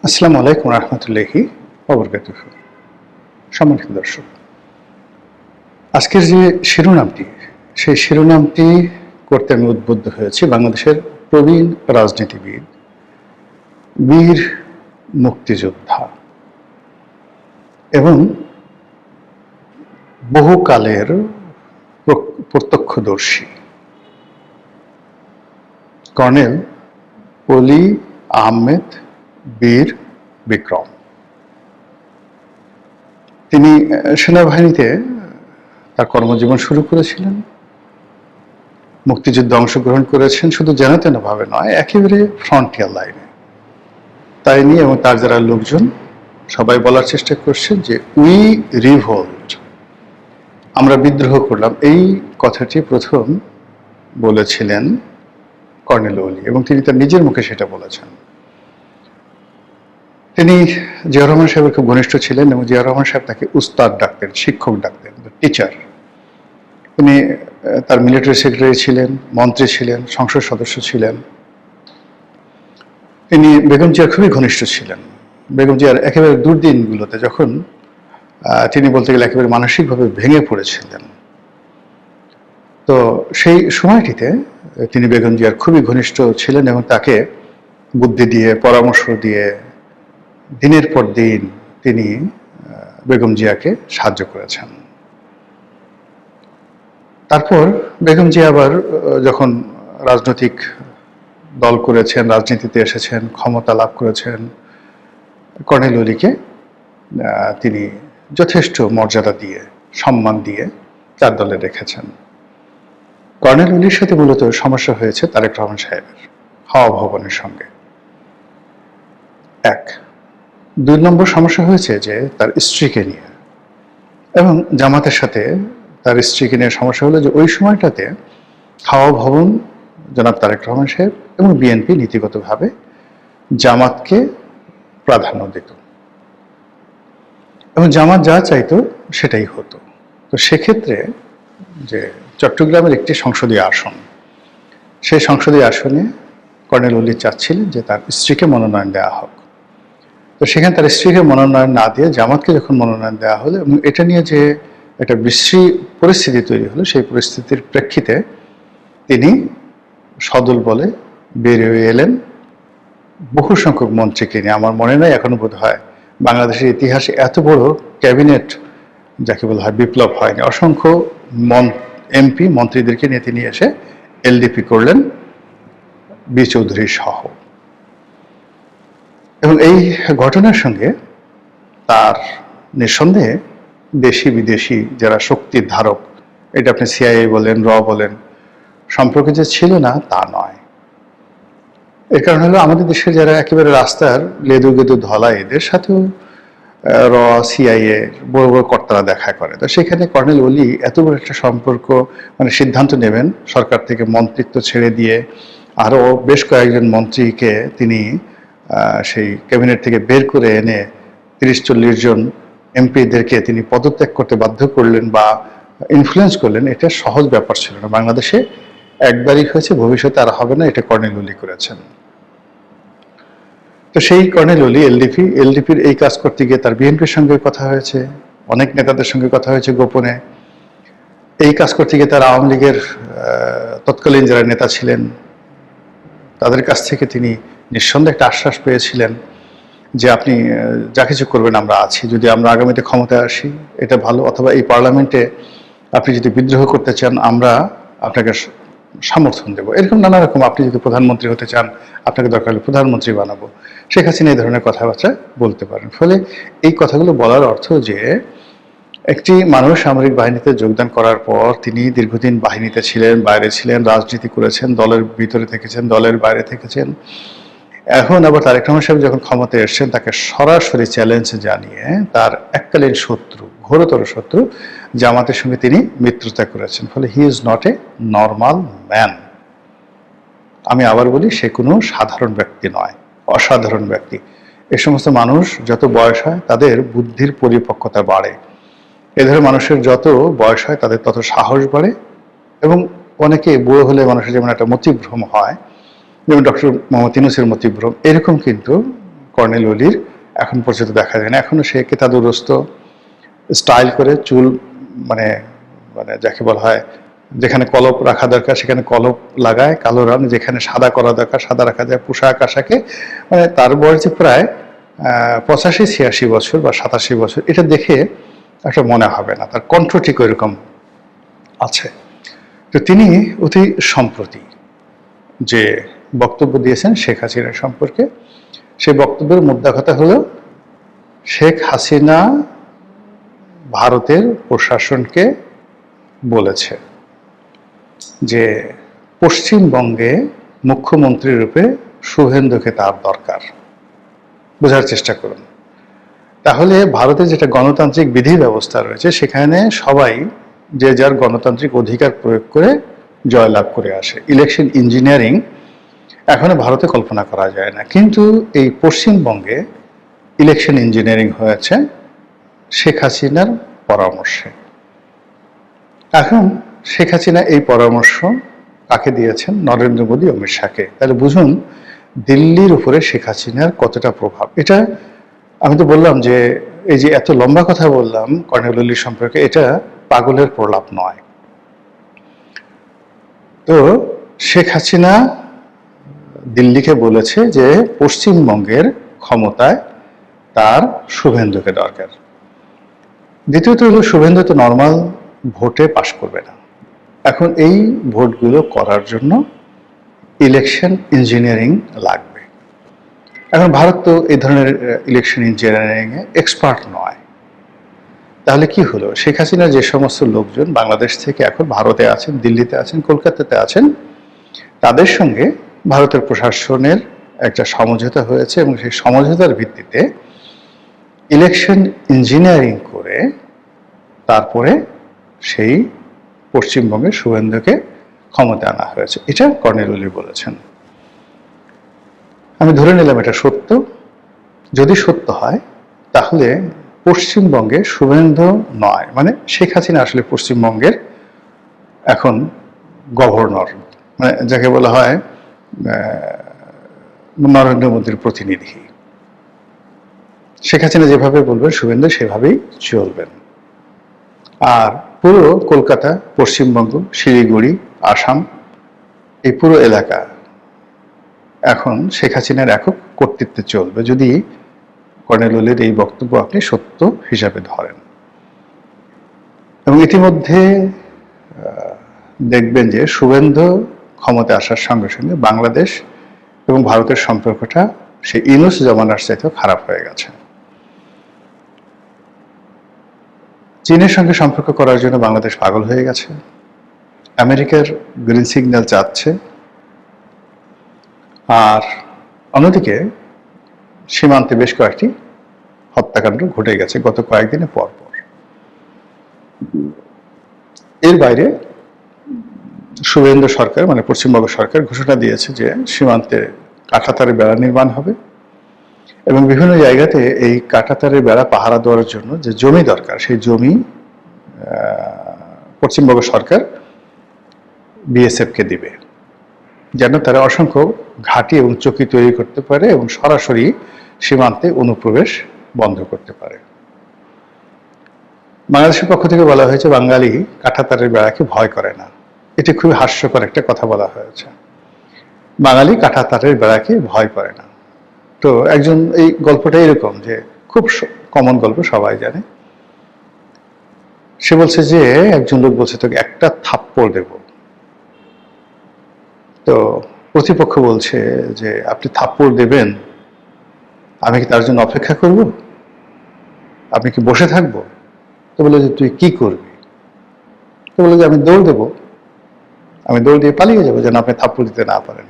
আসসালামু আলাইকুম রহমতুল্লাহি ওয়া বারাকাতুহু। সম্মানিত দর্শক, আজকের যে শিরোনামটি, সেই শিরোনামটি করতে আমি উদ্বুদ্ধ হয়েছি বাংলাদেশের প্রবীণ রাজনীতিবিদ, বীর মুক্তিযোদ্ধা এবং বহুকালের প্রত্যক্ষদর্শী কর্নেল অলি আহমেদ বীর বিক্রম। তিনি সেনাবাহিনীতে তার কর্মজীবন শুরু করেছিলেন, মুক্তিযুদ্ধে অংশগ্রহণ করেছেন, শুধু যেন তেন ভাবে নয়, একেবারে ফ্রন্টিয়ার লাইনে। তাই নিয়ে এবং তার যারা লোকজন সবাই বলার চেষ্টা করছেন যে উই রিভোল্ট, আমরা বিদ্রোহ করলাম। এই কথাটি প্রথম বলেছিলেন কর্নেল অলি এবং তিনি তার নিজের মুখে সেটা বলেছেন। তিনি জিয়াউর রহমান সাহেবের খুব ঘনিষ্ঠ ছিলেন এবং জিয়াউর রহমান সাহেব তাকে উস্তাদ ডাকতেন, শিক্ষক ডাকতেন, টিচার। তিনি তার মিলিটারি সেক্রেটারি ছিলেন, মন্ত্রী ছিলেন, সংসদ সদস্য ছিলেন। তিনি বেগম জিয়ার খুবই ঘনিষ্ঠ ছিলেন। বেগম জিয়ার একেবারে দুর্দিনগুলোতে যখন তিনি বলতে গেলে একেবারে মানসিকভাবে ভেঙে পড়েছিলেন, তো সেই সময়টিতে তিনি বেগম জিয়ার খুবই ঘনিষ্ঠ ছিলেন এবং তাকে বুদ্ধি দিয়ে, পরামর্শ দিয়ে দিনের পর দিন তিনি বেগম জিয়াকে সাহায্য করেছেন। তারপর বেগম জিয়া আবার যখন রাজনৈতিক দল করেছেন, রাজনীতিতে এসেছেন, ক্ষমতা লাভ করেছেন, কর্নেল অলিকে তিনি যথেষ্ট মর্যাদা দিয়ে, সম্মান দিয়ে তার দলে রেখেছেন। কর্নেল অলির সাথে মূলত সমস্যা হয়েছে তারেক রহমান সাহেবের হাওয়া ভবনের সঙ্গে। এক, ২ নম্বর সমস্যা হয়েছে যে তার স্ত্রীকে নিয়ে, এবং জামাতের সাথে তার স্ত্রীকে নিয়ে সমস্যা হলো যে ওই সময়টাতে হাওয়া ভবন জনাব তারেক রহমান সাহেব এবং বিএনপি নীতিগতভাবে জামাতকে প্রাধান্য দিত এবং জামাত যা চাইতো সেটাই হতো। তো সেক্ষেত্রে যে চট্টগ্রামের একটি সংসদীয় আসন, সেই সংসদীয় আসনে কর্নেল অলি চাচ্ছিলেন যে তার স্ত্রীকে মনোনয়ন দেওয়া হোক। তো সেখানে তার স্ত্রীকে মনোনয়ন না দিয়ে জামাতকে যখন মনোনয়ন দেওয়া হলো এবং এটা নিয়ে যে একটা বিশ্রী পরিস্থিতি তৈরি হলো, সেই পরিস্থিতির প্রেক্ষিতে তিনি সদল বলে বেরিয়ে এলেন বহু সংখ্যক মন্ত্রীকে নিয়ে। আমার মনে নাই এখনো বোধ হয় বাংলাদেশের ইতিহাসে এত বড় ক্যাবিনেট যাকে বলা হয় বিপ্লব হয়নি। অসংখ্য এমপি মন্ত্রীদেরকে নিয়ে তিনি এসে এলডিপি করলেন, বি চৌধুরী সহ। এবং এই ঘটনার সঙ্গে তার নিঃসন্দেহে দেশি বিদেশি যারা শক্তির ধারক, এটা আপনি সিআইএ বলেন, র বলেন, সম্পর্কে যে ছিল না তা নয়। এর কারণ হলো আমাদের দেশের যারা একেবারে রাস্তার লেদু গেদু ধলা, এদের সাথেও র, সিআইএ বড় বড় কর্তারা দেখা করে। তো সেখানে কর্নেল অলি এত বড় একটা সম্পর্ক, মানে সিদ্ধান্ত নেবেন সরকার থেকে মন্ত্রিত্ব ছেড়ে দিয়ে আরও বেশ কয়েকজন মন্ত্রীকে তিনি সেই ক্যাবিনেট থেকে বের করে এনে ৩০-৪০ জন এমপিদেরকে তিনি পদত্যাগ করতে বাধ্য করলেন বা ইনফ্লুয়েন্স করলেন। এটা সহজ ব্যাপার ছিল না। বাংলাদেশে একবারই হয়েছে, ভবিষ্যতে আর হবে না। এটা কর্নেল অলি করেছেন। তো সেই কর্নেল অলি এলডিপির এই কাজ করতে গিয়ে তার বিএনপির সঙ্গে কথা হয়েছে, অনেক নেতাদের সঙ্গে কথা হয়েছে গোপনে। এই কাজ করতে গিয়ে তার আওয়ামী লীগের তৎকালীন যারা নেতা ছিলেন তাদের কাছ থেকে তিনি নিঃসন্দেহে একটা আশ্বাস পেয়েছিলেন যে আপনি যা কিছু করবেন আমরা আছি, যদি আমরা আগামীতে ক্ষমতায় আসি এটা ভালো, অথবা এই পার্লামেন্টে আপনি যদি বিদ্রোহ করতে চান আমরা আপনাকে সমর্থন দেব, এরকম নানা রকম। আপনি যদি প্রধানমন্ত্রী হতে চান আপনাকে দরকার হলে প্রধানমন্ত্রী বানাবো। শেখ হাসিনা এই ধরনের কথাবার্তা বলতে পারেন। ফলে এই কথাগুলো বলার অর্থ যে একটি মানুষ সামরিক বাহিনীতে যোগদান করার পর তিনি দীর্ঘদিন বাহিনীতে ছিলেন, বাইরে ছিলেন, রাজনীতি করেছেন, দলের ভিতরে থেকেছেন, দলের বাইরে থেকেছেন। এখন আবার তারেক রহমান সাহেব যখন ক্ষমতায় এসছেন তাকে সরাসরি চ্যালেঞ্জ জানিয়ে তার এককালীন শত্রু, ঘোরতর শত্রু জামাতের সঙ্গে তিনি মিত্রতা করেছেন। ফলে he is not a normal man. আমি আবার বলি, সে কোনো সাধারণ ব্যক্তি নয়, অসাধারণ ব্যক্তি। এ সমস্ত মানুষ যত বয়স হয় তাদের বুদ্ধির পরিপক্কতা বাড়ে। এ ধরনের মানুষের যত বয়স হয় তাদের তত সাহস বাড়ে। এবং অনেকে বুড়ো হলে মানুষের যেমন একটা মতিভ্রম হয়, যেমন ডক্টর মোহাম্মদ ইউনূসের মতিভ্রম, এরকম কিন্তু কর্নেল ওলির এখন পর্যন্ত দেখা যায় না। এখনো সে কেতাদুরস্ত স্টাইল করে চুল মানে মানে যাকে বলা হয়, যেখানে কলপ রাখা দরকার সেখানে কলপ লাগায়, কালো রং, যেখানে সাদা করা দরকার সাদা রাখা যায়, পোশাক আশাকে মানে তার বয়সে প্রায় 85-86 বছর বা 87 বছর, এটা দেখে একটা মনে হবে না। তার কণ্ঠ ঠিক ওইরকম আছে। তো তিনি অতি সম্প্রতি যে বক্তব্য দিয়েছেন শেখ হাসিনা সম্পর্কে, সেই বক্তব্যের মোদ্দা কথা হলো শেখ হাসিনা ভারতের প্রশাসনকে বলেছে যে পশ্চিমবঙ্গে মুখ্যমন্ত্রী রূপে শুভেন্দুকে তার দরকার। বোঝার চেষ্টা করুন। তাহলে ভারতে যেটা গণতান্ত্রিক বিধি ব্যবস্থা রয়েছে সেখানে সবাই যে যার গণতান্ত্রিক অধিকার প্রয়োগ করে জয়লাভ করে আসে। ইলেকশন ইঞ্জিনিয়ারিং এখনো ভারতে কল্পনা করা যায় না, কিন্তু এই পশ্চিমবঙ্গে ইলেকশন ইঞ্জিনিয়ারিং হয়েছে শেখ হাসিনার পরামর্শে। এখন শেখ হাসিনা এই পরামর্শ কাকে দিয়েছেন? নরেন্দ্র মোদী, অমিত শাহকে। তাহলে বুঝুন দিল্লির উপরে শেখ হাসিনার কতটা প্রভাব। এটা আমি তো বললাম যে এই যে এত লম্বা কথা বললাম কর্নেল ওলি সম্পর্কে, এটা পাগলের প্রলাপ নয়। তো শেখ হাসিনা দিল্লিকে বলেছে যে পশ্চিমবঙ্গের ক্ষমতায় তার শুভেন্দুকে দরকার। দ্বিতীয়ত হলো শুভেন্দু তো নর্মাল ভোটে পাশ করবে না। এখন এই ভোটগুলো করার জন্য ইলেকশন ইঞ্জিনিয়ারিং লাগবে। এখন ভারত তো এই ধরনের ইলেকশন ইঞ্জিনিয়ারিংয়ে এক্সপার্ট নয়। তাহলে কি হলো? শেখ হাসিনার যে সমস্ত লোকজন বাংলাদেশ থেকে এখন ভারতে আছেন, দিল্লিতে আছেন, কলকাতাতে আছেন, তাদের সঙ্গে ভারতের প্রশাসনের একটা সমঝোতা হয়েছে এবং সেই সমঝোতার ভিত্তিতে ইলেকশন ইঞ্জিনিয়ারিং করে তারপরে সেই পশ্চিমবঙ্গের শুভেন্দুকে ক্ষমতা আনা হয়েছে। এটা কর্নেল ওলি বলেছেন। আমি ধরে নিলাম এটা সত্য। যদি সত্য হয় তাহলে পশ্চিমবঙ্গে শুভেন্দু নয়, মানে শেখ হাসিনা আসলে পশ্চিমবঙ্গের এখন গভর্নর, মানে যাকে বলা হয় নরেন্দ্র মোদীর প্রতিনিধি। শেখ হাসিনা যেভাবে বলবেন শুভেন্দু সেভাবেই চলবেন। আর পুরো কলকাতা, পশ্চিমবঙ্গ, শিলিগুড়ি, আসাম, এই পুরো এলাকা এখন শেখ হাসিনার একক কর্তৃত্বে চলবে, যদি কর্নেল ওলির এই বক্তব্য আপনি সত্য হিসাবে ধরেন। এবং ইতিমধ্যে দেখবেন যে শুভেন্দু ক্ষমতায় আসার সঙ্গে সঙ্গে বাংলাদেশ এবং ভারতের সম্পর্কটা সেই ইউনূস জমানার চাইতেও খারাপ হয়ে গেছে। চীনের সঙ্গে সম্পর্ক করার জন্য বাংলাদেশ পাগল হয়ে গেছে। আমেরিকার গ্রিন সিগন্যাল চাচ্ছে। আর অন্যদিকে সীমান্তে বেশ কয়েকটি হত্যাকাণ্ড ঘটে গেছে গত কয়েকদিনে পর পর। এর বাইরে শুভেন্দু সরকার মানে পশ্চিমবঙ্গ সরকার ঘোষণা দিয়েছে যে সীমান্তে কাঁটাতারের বেড়া নির্মাণ হবে এবং বিভিন্ন জায়গাতে এই কাঁটাতারের বেড়া পাহারা দেওয়ার জন্য যে জমি দরকার সেই জমি পশ্চিমবঙ্গ সরকার বিএসএফকে দিবে, যেন তারা অসংখ্য ঘাঁটি এবং চৌকি তৈরি করতে পারে এবং সরাসরি সীমান্তে অনুপ্রবেশ বন্ধ করতে পারে। বাংলাদেশের পক্ষ থেকে বলা হয়েছে বাঙালি কাঁটাতারের বেড়াকে ভয় করে না। এটি খুবই হাস্যকর একটা কথা বলা হয়েছে। বাঙালি কাঁটাতারের বেড়াকে ভয় করে না। তো একজন, এই গল্পটা এরকম যে খুব কমন গল্প, সবাই জানে। সে বলছে যে একজন লোক বলছে তোকে একটা থাপ্পড় দেব। তো প্রতিপক্ষ বলছে যে আপনি থাপ্পড় দেবেন, আমি কি তার জন্য অপেক্ষা করব? আপনি কি বসে থাকবো? তো বলে যে তুই কি করবি? তো বলে যে আমি দৌড় দেবো, আমি দৌড় দিয়ে পালিয়ে যাবো যেন আপনি থাপ্পড় দিতে না পারেন।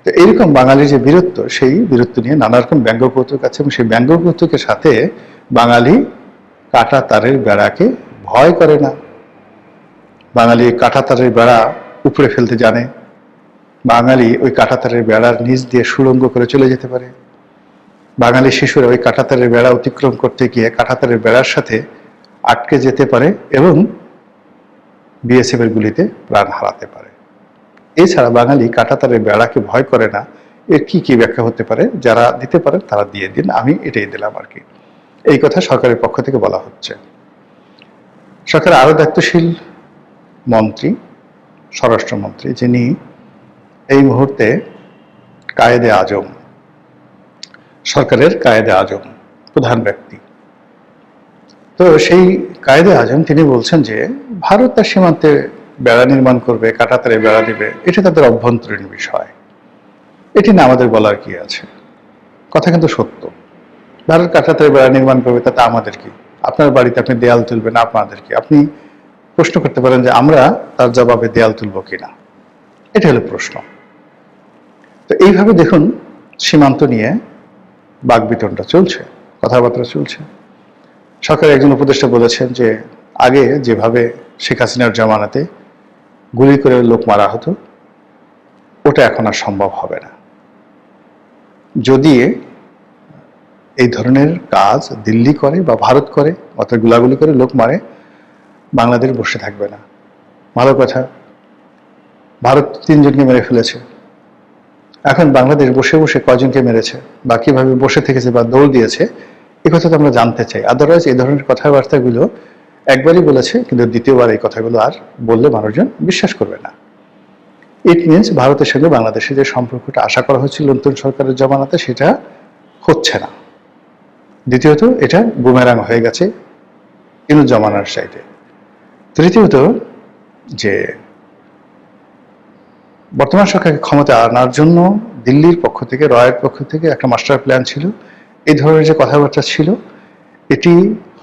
তো এইরকম বাঙালির যে বীরত্ব, সেই বীরত্ব নিয়ে নানা রকম ব্যঙ্গ কৌতুক আছে এবং সেই ব্যঙ্গ কৌতুকের সাথে বাঙালি কাঁটা তারের বেড়াকে ভয় করে না। বাঙালি কাঁটা তারের বেড়া উপরে ফেলতে জানে। বাঙালি ওই কাঁটাতারের বেড়ার নিচ দিয়ে সুড়ঙ্গ করে চলে যেতে পারে। বাঙালি শিশুরা ওই কাঁটাতারের বেড়া অতিক্রম করতে গিয়ে কাঁটাতারের বেড়ার সাথে আটকে যেতে পারে এবং বিএসএফ এর গুলিতে প্রাণ হারাতে পারে। এছাড়া বাঙালি কাঁটাতারের বেড়াকে ভয় করে না, এর কি কি ব্যাখ্যা হতে পারে, যারা দিতে পারেন তারা দিয়ে দিন, আমি এটাই দিলাম আর কি। এই কথা সরকারের পক্ষ থেকে বলা হচ্ছে। সরকারের আরো দায়িত্বশীল মন্ত্রী, স্বরাষ্ট্রমন্ত্রী, যিনি এই মুহূর্তে কায়েদে আজম, সরকারের কায়েদে আজম, প্রধান ব্যক্তি, তো সেই কায়েদে আজম তিনি বলছেন যে ভারত তার সীমান্তে বেড়া নির্মাণ করবে, কাঁটাতারে বেড়া দিবে, এটা তাদের অভ্যন্তরীণ বিষয়, এটি না আমাদের বলার কি আছে। কথা কিন্তু সত্য। ভারত কাঁটাতারে বেড়া নির্মাণ করবে, তাতে আমাদের কি? আপনার বাড়িতে আপনি দেয়াল তুলবেন, আপনাদের কি? আপনি প্রশ্ন করতে পারেন যে আমরা তার জবাবে দেয়াল তুলব কিনা, এটা হলো প্রশ্ন। তো এইভাবে দেখুন সীমান্ত নিয়ে বাকবিতণ্ডা চলছে, কথাবার্তা চলছে। সরকারের একজন উপদেষ্টা বলেছেন যে আগে যেভাবে শেখ হাসিনার জামানাতে গুলি করে লোক মারা হতো, ওটা এখন আর সম্ভব হবে না। যদি এই ধরনের কাজ দিল্লি করে বা ভারত করে, অর্থাৎ গুলাগুলি করে লোক মারে, বাংলাদেশ বসে থাকবে না। ভালো কথা, ভারত 3 জনকে মেরে ফেলেছে, এখন বাংলাদেশ বসে বসে কয়জনকে মেরেছে বা কিভাবে বসে থেকেছে বা দৌড় দিয়েছে, এই কথা তো আমরা জানতে চাই। আদারওয়াইজ এই ধরনের কথাবার্তাগুলো একবারই বলেছে, কিন্তু দ্বিতীয়বার এই কথাগুলো আর বললে মানুষজন বিশ্বাস করবে না। ইট মিনস ভারতের সঙ্গে বাংলাদেশের যে সম্পর্কটা আশা করা হয়েছিল নতুন সরকারের জমানাতে, সেটা হচ্ছে না। দ্বিতীয়ত এটা বুমেরাং হয়ে গেছে ইনু জমানার চাইতে। তৃতীয়ত যে বর্তমান সরকারকে ক্ষমতা আনার জন্য দিল্লির পক্ষ থেকে, রয়ের পক্ষ থেকে একটা মাস্টার প্ল্যান ছিল। এই ধরনের যে কথাবার্তা ছিল, এটি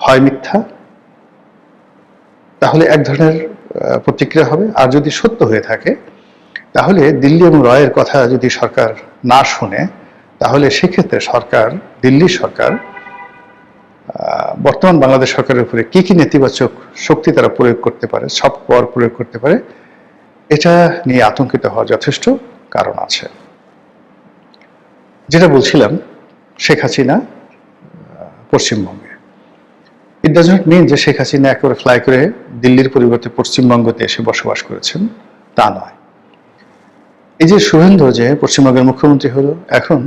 হয় মিথ্যা, তাহলে এক ধরনের প্রতিক্রিয়া হবে, আর যদি সত্য হয়ে থাকে তাহলে দিল্লি এবং রয়ের কথা যদি সরকার না শুনে, তাহলে সেক্ষেত্রে সরকার, দিল্লির সরকার বর্তমান বাংলাদেশ সরকারের উপরে কি কি নেতিবাচক শক্তি তারা প্রয়োগ করতে পারে, সফট পাওয়ার প্রয়োগ করতে পারে, এটা নিয়ে আতঙ্কিত হওয়ার যথেষ্ট কারণ আছে। যেটা বলছিলাম, শেখ হাসিনা পশ্চিমবঙ্গে, ইট ডাজ নট মিন যে শেখ হাসিনা একেবারে ফ্লাই করে দিল্লির পরিবর্তে পশ্চিমবঙ্গতে এসে বসবাস করেছেন, তা নয়। এই যে শুভেন্দু যে পশ্চিমবঙ্গের মুখ্যমন্ত্রী হলো, এখন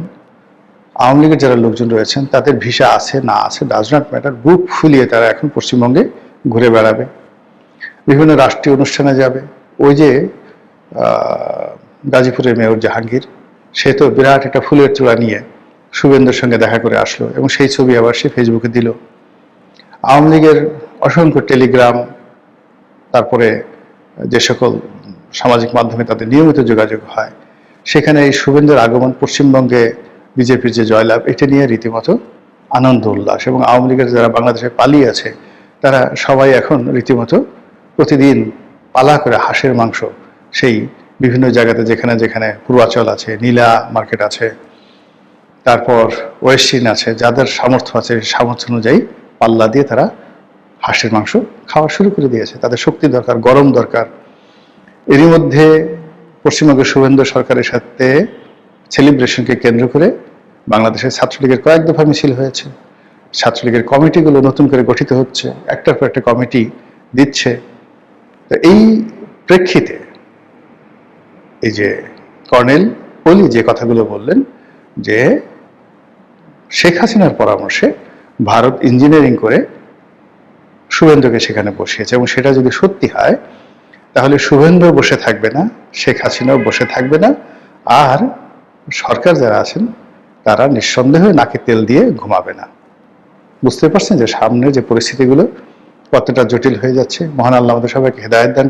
আওয়ামী লীগের যারা লোকজন রয়েছেন তাদের ভিসা আছে না আছে ডাজ নট ম্যাটার, বুক ফুলিয়ে তারা এখন পশ্চিমবঙ্গে ঘুরে বেড়াবে, বিভিন্ন রাষ্ট্রীয় অনুষ্ঠানে যাবে। ওই যে গাজীপুরের মেয়র জাহাঙ্গীর, সে তো বিরাট একটা ফুলের তোড়া নিয়ে শুভেন্দুর সঙ্গে দেখা করে আসলো, এবং সেই ছবি আবার সে ফেসবুকে দিল। আওয়ামী লীগের অসংখ্য টেলিগ্রাম, তারপরে যে সকল সামাজিক মাধ্যমে তাদের নিয়মিত যোগাযোগ হয়, সেখানে এই শুভেন্দুর আগমন, পশ্চিমবঙ্গে বিজেপির যে জয়লাভ, এটা নিয়ে রীতিমতো আনন্দ উল্লাস। এবং আওয়ামী লীগের যারা বাংলাদেশে পালিয়ে আছে, তারা সবাই এখন রীতিমতো প্রতিদিন পালা করে হাঁসের মাংস সেই বিভিন্ন জায়গাতে, যেখানে যেখানে পূর্বাচল আছে, নীলা মার্কেট আছে, তারপর ওয়েস্টিন আছে, যাদের সামর্থ্য আছে সামর্থ্য অনুযায়ী পাল্লা দিয়ে তারা হাঁসের মাংস খাওয়া শুরু করে দিয়েছে। তাদের শক্তি দরকার, গরম দরকার। এরই মধ্যে পশ্চিমবঙ্গের শুভেন্দু সরকারের সাথে সেলিব্রেশনকে কেন্দ্র করে বাংলাদেশের ছাত্রলীগের কয়েক দফা মিছিল হয়েছে। ছাত্রলীগের কমিটিগুলো নতুন করে গঠিত হচ্ছে, একটার পর একটা কমিটি দিচ্ছে। তো এই প্রেক্ষিতে এই যে কর্নেল ওলি যে কথাগুলো বললেন, যে শেখ হাসিনার পরামর্শে ভারত ইঞ্জিনিয়ারিং করে শুভেন্দুকে সেখানে বসিয়েছে, এবং সেটা যদি সত্যি হয় তাহলে শুভেন্দু বসে থাকবে না, শেখ হাসিনাও বসে থাকবে না, আর সরকার যারা আছেন তারা নিঃসন্দেহে নাকে তেল দিয়ে ঘুমাবে না। বুঝতে পারছেন যে সামনে যে পরিস্থিতিগুলো কতটা জটিল হয়ে যাচ্ছে। মহান আল্লাহ আমাদের সবাইকে হেদায়েত দান